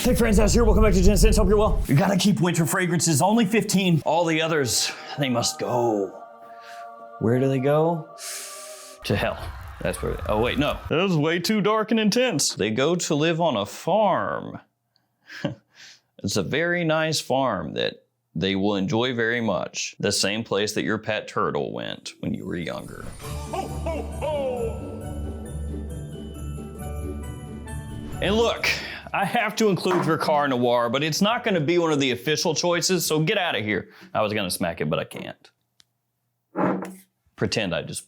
Hey friends, Ash here. Welcome back to Gents. Hope you're well. You gotta keep winter fragrances, only 15. All the others, they must go. Where do they go? To hell. That's where, oh wait, no. That was way too dark and intense. They go to live on a farm. It's a very nice farm that they will enjoy very much. The same place that your pet turtle went when you were younger. Ho, ho, ho. And look, I have to include Drakkar Noire, but it's not gonna be one of the official choices, so get out of here. I was gonna smack it, but I can't. Pretend I just...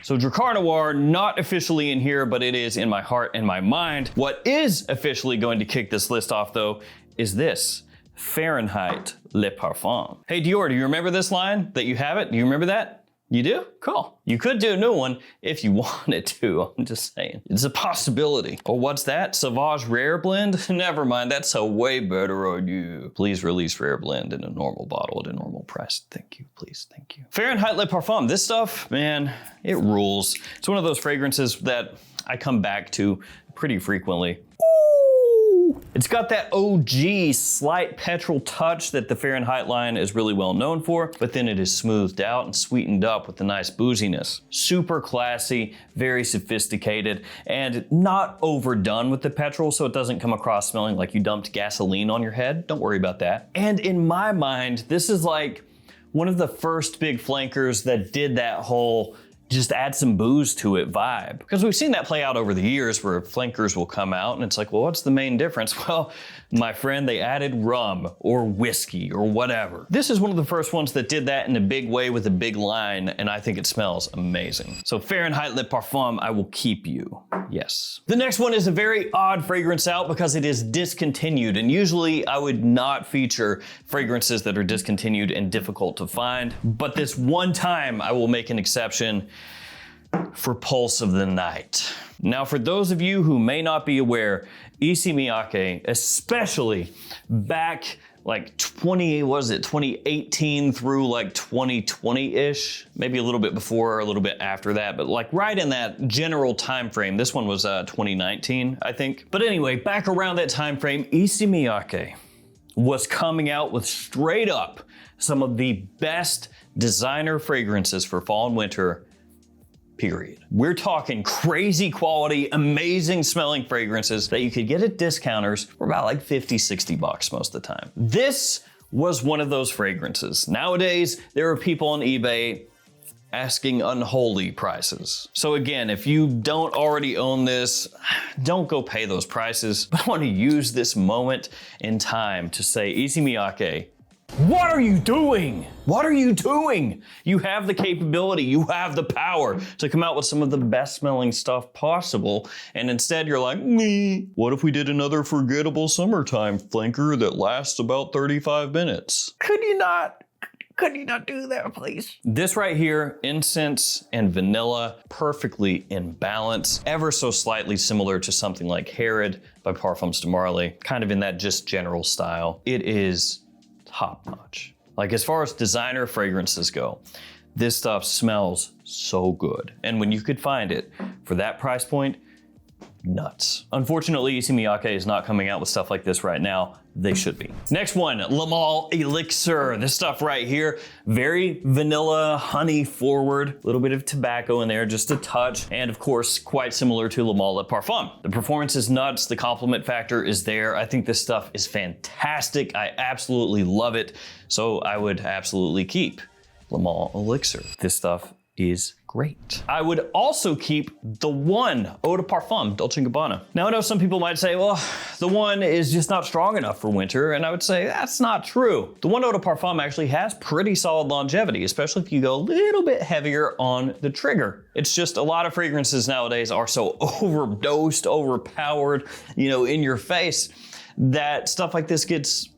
So Drakkar Noire, not officially in here, but it is in my heart and my mind. What is officially going to kick this list off though, is this, Fahrenheit Le Parfum. Hey Dior, do you remember this line that you have it? Do you remember that? You do? Cool. You could do a new one if you wanted to, I'm just saying. It's a possibility. Oh, what's that? Sauvage Rare Blend? Never mind, that's a way better idea. Please release Rare Blend in a normal bottle at a normal price. Thank you, please, thank you. Fahrenheit Le Parfum, this stuff, man, it rules. It's one of those fragrances that I come back to pretty frequently. It's got that OG slight petrol touch that the Fahrenheit line is really well known for, but then it is smoothed out and sweetened up with the nice booziness. Super classy, very sophisticated, and not overdone with the petrol so it doesn't come across smelling like you dumped gasoline on your head. Don't worry about that. And in my mind, this is like one of the first big flankers that did that whole just add some booze to it vibe. Because we've seen that play out over the years where flankers will come out and it's like, well, what's the main difference? Well, my friend, they added rum or whiskey or whatever. This is one of the first ones that did that in a big way with a big line, and I think it smells amazing. So Fahrenheit Le Parfum, I will keep you, yes. The next one is a very odd fragrance out because it is discontinued, and usually I would not feature fragrances that are discontinued and difficult to find, but this one time I will make an exception for Pulse of the Night. Now, for those of you who may not be aware, Issey Miyake, especially back like 2018 through like 2020-ish, maybe a little bit before or a little bit after that, but like right in that general time frame. This one was 2019, I think. But anyway, back around that time frame, Issey Miyake was coming out with straight up some of the best designer fragrances for fall and winter, period. We're talking crazy quality, amazing smelling fragrances that you could get at discounters for about like 50, 60 bucks most of the time. This was one of those fragrances. Nowadays, there are people on eBay asking unholy prices. So again, if you don't already own this, don't go pay those prices. But I want to use this moment in time to say, Issey Miyake, what are you doing? What are you doing? You have the capability, you have the power to come out with some of the best smelling stuff possible, and instead you're like, me. What if we did another forgettable summertime flanker that lasts about 35 minutes? Could you not do that, please? This right here, incense and vanilla, perfectly in balance, ever so slightly similar to something like Herod by Parfums de Marly, kind of in that just general style. It is top notch. Like as far as designer fragrances go, this stuff smells so good. And when you could find it for that price point, nuts. Unfortunately, Issey Miyake is not coming out with stuff like this right now. They should be. Next one, Sauvage Elixir. This stuff right here, very vanilla, honey forward, a little bit of tobacco in there, just a touch, and of course, quite similar to Sauvage Le Parfum. The performance is nuts, the compliment factor is there. I think this stuff is fantastic. I absolutely love it. So I would absolutely keep Sauvage Elixir. This stuff is great. I would also keep The One Eau de Parfum, Dolce Gabbana. Now I know some people might say, well, The One is just not strong enough for winter, and I would say that's not true. The One Eau de Parfum actually has pretty solid longevity, especially if you go a little bit heavier on the trigger. It's just a lot of fragrances nowadays are so overdosed, overpowered, you know, in your face, that stuff like this gets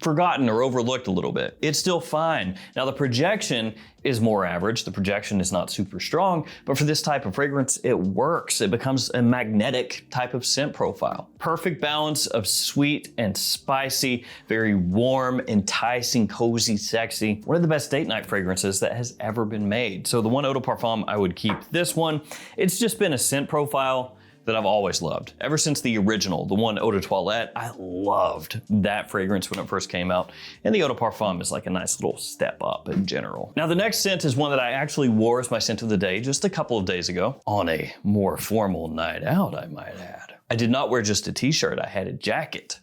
forgotten or overlooked a little bit. It's still fine. Now the projection is more average. The projection is not super strong, but for this type of fragrance, it works. It becomes a magnetic type of scent profile. Perfect balance of sweet and spicy, very warm, enticing, cozy, sexy. One of the best date night fragrances that has ever been made. So the One Eau de Parfum, I would keep this one. It's just been a scent profile that I've always loved. Ever since the original, the one Eau de Toilette, I loved that fragrance when it first came out. And the Eau de Parfum is like a nice little step up in general. Now the next scent is one that I actually wore as my scent of the day just a couple of days ago on a more formal night out, I might add. I did not wear just a t-shirt, I had a jacket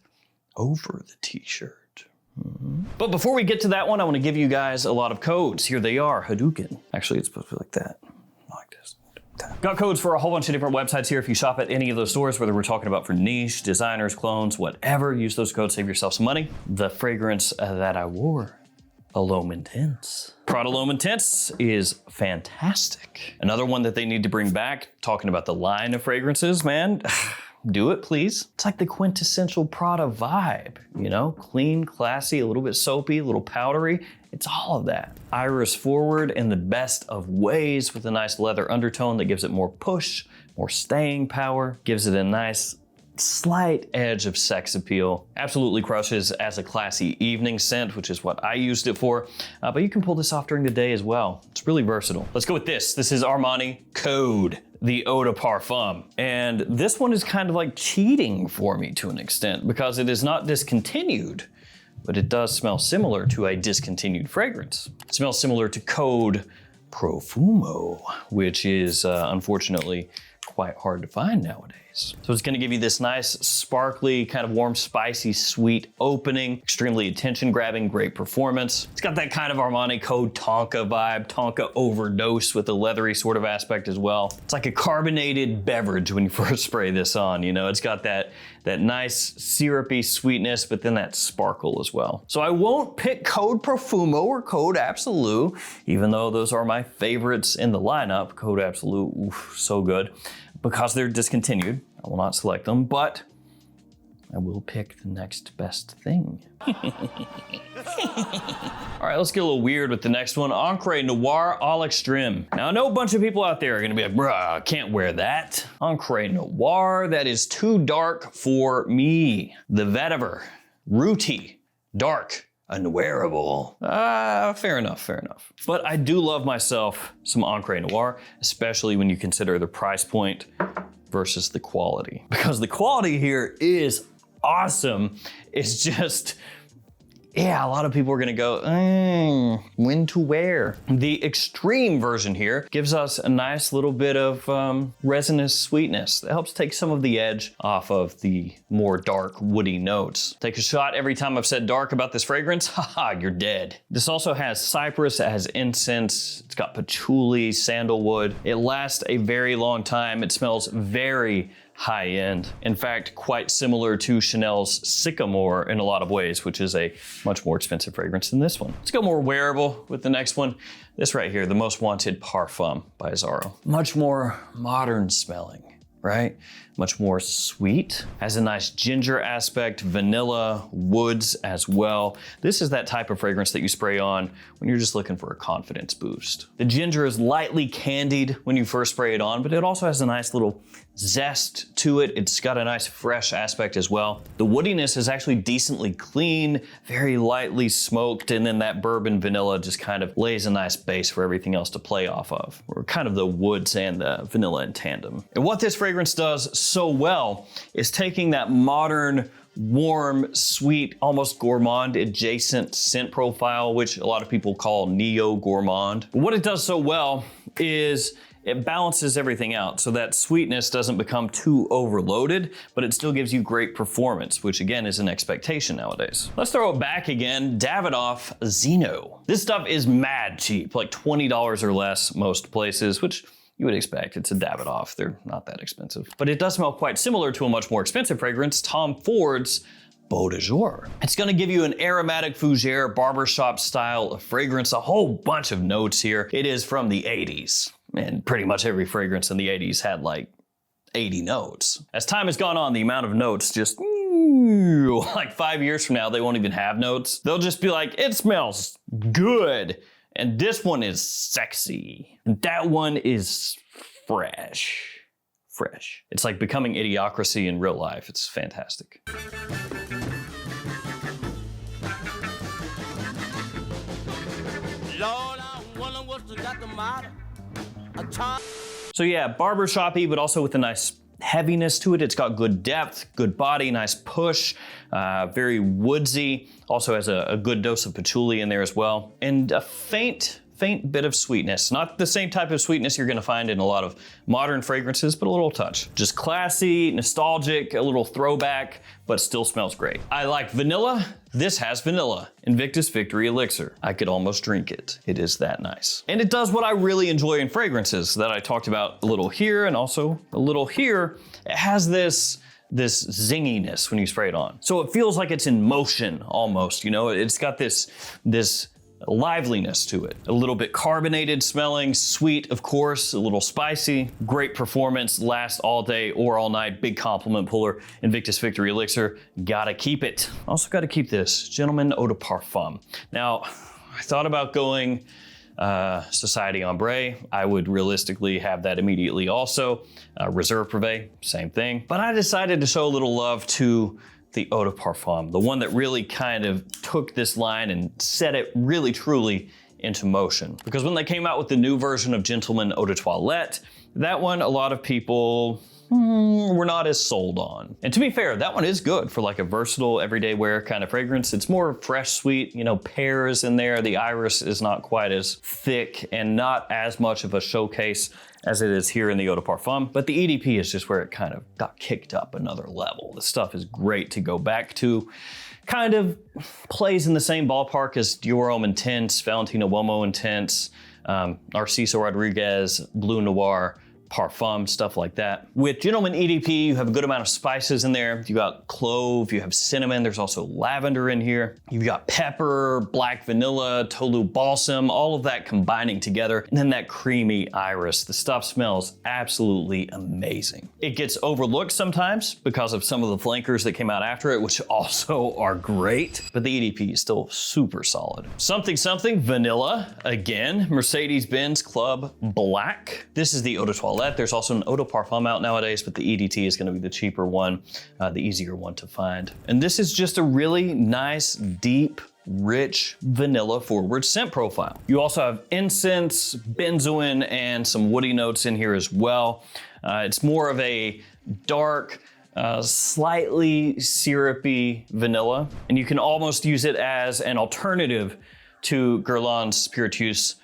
over the t-shirt. But before we get to that one, I want to give you guys a lot of codes. Here they are, Hadouken. Actually, it's supposed to be like that. Like this. Got codes for a whole bunch of different websites here. If you shop at any of those stores, whether we're talking about for niche, designers, clones, whatever, use those codes, save yourself some money. The fragrance that I wore, a L'Homme Intense. Prada L'Homme Intense is fantastic. Another one that they need to bring back, talking about the line of fragrances, man. Do it, please. It's like the quintessential Prada vibe, you know? Clean, classy, a little bit soapy, a little powdery. It's all of that. Iris forward in the best of ways with a nice leather undertone that gives it more push, more staying power, gives it a nice slight edge of sex appeal. Absolutely crushes as a classy evening scent, which is what I used it for. But you can pull this off during the day as well. It's really versatile. Let's go with this. This is Armani Code, the Eau de Parfum. And this one is kind of like cheating for me to an extent because it is not discontinued, but it does smell similar to a discontinued fragrance. It smells similar to Code Profumo, which is unfortunately quite hard to find nowadays. So it's gonna give you this nice, sparkly, kind of warm, spicy, sweet opening, extremely attention-grabbing, great performance. It's got that kind of Armani Code Tonka vibe, Tonka overdose with a leathery sort of aspect as well. It's like a carbonated beverage when you first spray this on, you know? It's got that nice syrupy sweetness, but then that sparkle as well. So I won't pick Code Profumo or Code Absolute, even though those are my favorites in the lineup. Code Absolute, oof, so good. Because they're discontinued, I will not select them, but I will pick the next best thing. All right, let's get a little weird with the next one. Encre Noire à l'Extrême. Now I know a bunch of people out there are gonna be like, bruh, I can't wear that. Encre Noire, that is too dark for me. The vetiver, rooty, dark, unwearable. Fair enough, fair enough. But I do love myself some Encre Noire, especially when you consider the price point versus the quality. Because the quality here is awesome. It's just, yeah, a lot of people are gonna go, when to wear. The extreme version here gives us a nice little bit of resinous sweetness that helps take some of the edge off of the more dark woody notes. Take a shot every time I've said dark about this fragrance, haha, you're dead. This also has cypress, it has incense, it's got patchouli, sandalwood. It lasts a very long time. It smells very high end. In fact, quite similar to Chanel's Sycamore in a lot of ways, which is a much more expensive fragrance than this one. Let's go more wearable with the next one. This right here, the Most Wanted Parfum by Azzaro. Much more modern smelling, right? Much more sweet, has a nice ginger aspect, vanilla, woods as well. This is that type of fragrance that you spray on when you're just looking for a confidence boost. The ginger is lightly candied when you first spray it on, but it also has a nice little zest to it. It's got a nice fresh aspect as well. The woodiness is actually decently clean, very lightly smoked, and then that bourbon vanilla just kind of lays a nice base for everything else to play off of. Or kind of the woods and the vanilla in tandem. And what this fragrance does so well is taking that modern, warm, sweet, almost gourmand adjacent scent profile, which a lot of people call neo-gourmand. What it does so well is it balances everything out so that sweetness doesn't become too overloaded, but it still gives you great performance, which again is an expectation nowadays. Let's throw it back again, Davidoff Zino. This stuff is mad cheap, like $20 or less most places, which you would expect. It's a Davidoff, they're not that expensive. But it does smell quite similar to a much more expensive fragrance, Tom Ford's Beau de Jour. It's gonna give you an aromatic fougere barbershop style of fragrance, a whole bunch of notes here. It is from the 80s, and pretty much every fragrance in the 80s had like 80 notes. As time has gone on, the amount of notes just, like 5 years from now, they won't even have notes. They'll just be like, it smells good. And this one is sexy. And that one is fresh. Fresh. It's like becoming Idiocracy in real life. It's fantastic. Lord, I wonder what's got the matter. So yeah, barbershoppy, but also with a nice heaviness to it. It's got good depth, good body, nice push, very woodsy. Also has a good dose of patchouli in there as well. And a faint bit of sweetness. Not the same type of sweetness you're gonna find in a lot of modern fragrances, but a little touch. Just classy, nostalgic, a little throwback, but still smells great. I like vanilla. This has vanilla. Invictus Victory Elixir. I could almost drink it. It is that nice. And it does what I really enjoy in fragrances that I talked about a little here and also a little here. It has this zinginess when you spray it on. So it feels like it's in motion almost, you know? It's got this liveliness to it. A little bit carbonated smelling, sweet, of course, a little spicy, great performance, lasts all day or all night, big compliment puller. Invictus Victory Elixir, gotta keep it. Also gotta keep this, Gentleman Eau de Parfum. Now, I thought about going Society Ombre. I would realistically have that immediately also. Reserve Privé, same thing. But I decided to show a little love to the Eau de Parfum, the one that really kind of took this line and set it really truly into motion. Because when they came out with the new version of Gentleman Eau de Toilette, that one a lot of people were not as sold on. And to be fair, that one is good for like a versatile everyday wear kind of fragrance. It's more fresh, sweet, you know, pears in there. The iris is not quite as thick and not as much of a showcase as it is here in the Eau de Parfum. But the EDP is just where it kind of got kicked up another level. The stuff is great to go back to. Kind of plays in the same ballpark as Dior Homme Intense, Valentino Uomo Intense, Narciso Rodriguez, Blue Noir, Parfum, stuff like that. With Gentleman EDP, you have a good amount of spices in there. You got clove, you have cinnamon, there's also lavender in here. You've got pepper, black vanilla, Tolu balsam, all of that combining together. And then that creamy iris. The stuff smells absolutely amazing. It gets overlooked sometimes because of some of the flankers that came out after it, which also are great, but the EDP is still super solid. Something vanilla, again, Mercedes-Benz Club Black. This is the Eau de Toilette. There's also an Eau de Parfum out nowadays, but the EDT is gonna be the cheaper one, the easier one to find. And this is just a really nice, deep, rich, vanilla forward scent profile. You also have incense, benzoin, and some woody notes in here as well. It's more of a dark, slightly syrupy vanilla, and you can almost use it as an alternative to Guerlain's Spiritueuse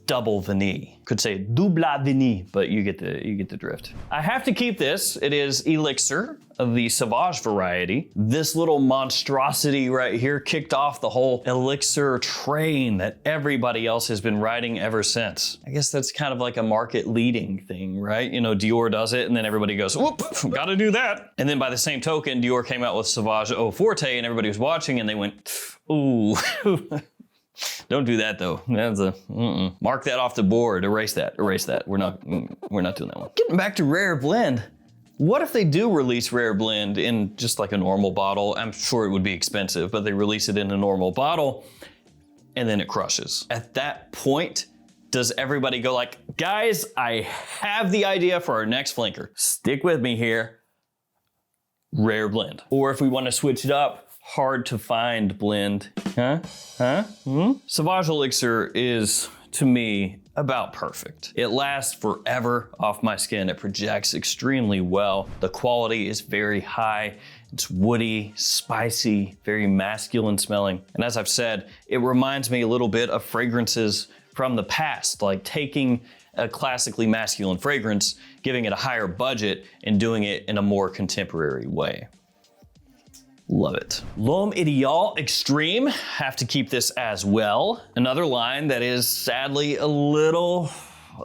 Double Vanille. Could say Double Vanille, but you get the drift. I have to keep this. It is Elixir of the Sauvage variety. This little monstrosity right here kicked off the whole Elixir train that everybody else has been riding ever since. I guess that's kind of like a market leading thing, right? You know, Dior does it and then everybody goes, whoop, gotta do that. And then by the same token, Dior came out with Sauvage Eau Forte and everybody was watching and they went, ooh. Don't do that though. That's a mark that off the board. Erase that. We're not doing that one. Getting back to Rare Blend. What if they do release Rare Blend in just like a normal bottle? I'm sure it would be expensive, but they release it in a normal bottle and then it crushes. At that point, does everybody go like, guys, I have the idea for our next flanker. Stick with me here. Rare Blend. Or if we want to switch it up, hard to find blend. Sauvage Elixir is, to me, about perfect. It lasts forever off my skin. It projects extremely well. The quality is very high. It's woody, spicy, very masculine smelling. And as I've said, it reminds me a little bit of fragrances from the past, like taking a classically masculine fragrance, giving it a higher budget, and doing it in a more contemporary way. Love it. L'Homme Ideal Extreme, have to keep this as well. Another line that is sadly a little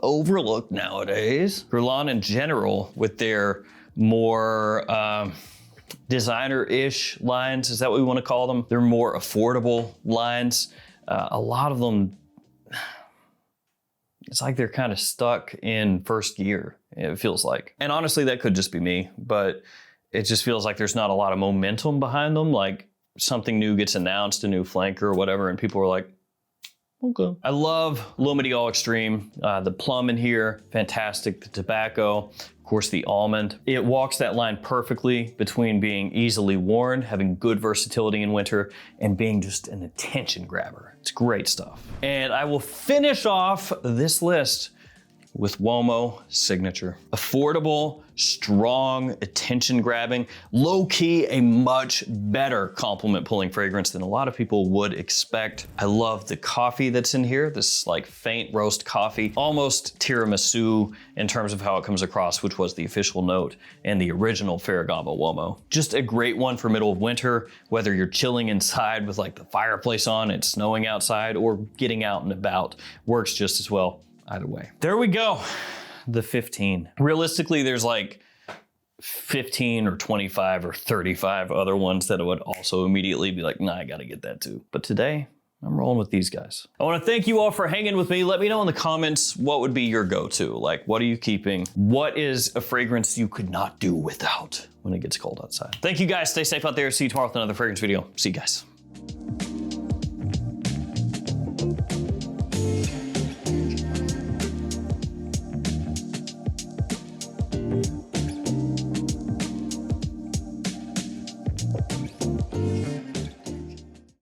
overlooked nowadays. Guerlain in general with their more designer-ish lines, is that what we want to call them? They're more affordable lines. A lot of them, it's like they're kind of stuck in first gear, it feels like. And honestly, that could just be me, but it just feels like there's not a lot of momentum behind them. Like something new gets announced, a new flanker or whatever, and people are like, okay. I love L'Homme Ideal Extreme. The plum in here, fantastic. The tobacco, of course, the almond. It walks that line perfectly between being easily worn, having good versatility in winter, and being just an attention grabber. It's great stuff. And I will finish off this list with Uomo Signature. Affordable, strong, attention-grabbing, low-key a much better compliment-pulling fragrance than a lot of people would expect. I love the coffee that's in here, this like faint roast coffee, almost tiramisu in terms of how it comes across, which was the official note and the original Ferragamo Uomo. Just a great one for middle of winter, whether you're chilling inside with like the fireplace on, it's snowing outside, or getting out and about, works just as well either way. There we go. The 15. Realistically, there's like 15 or 25 or 35 other ones that I would also immediately be like, nah, I gotta get that too. But today, I'm rolling with these guys. I wanna thank you all for hanging with me. Let me know in the comments what would be your go-to. Like, what are you keeping? What is a fragrance you could not do without when it gets cold outside? Thank you guys, stay safe out there. See you tomorrow with another fragrance video. See you guys.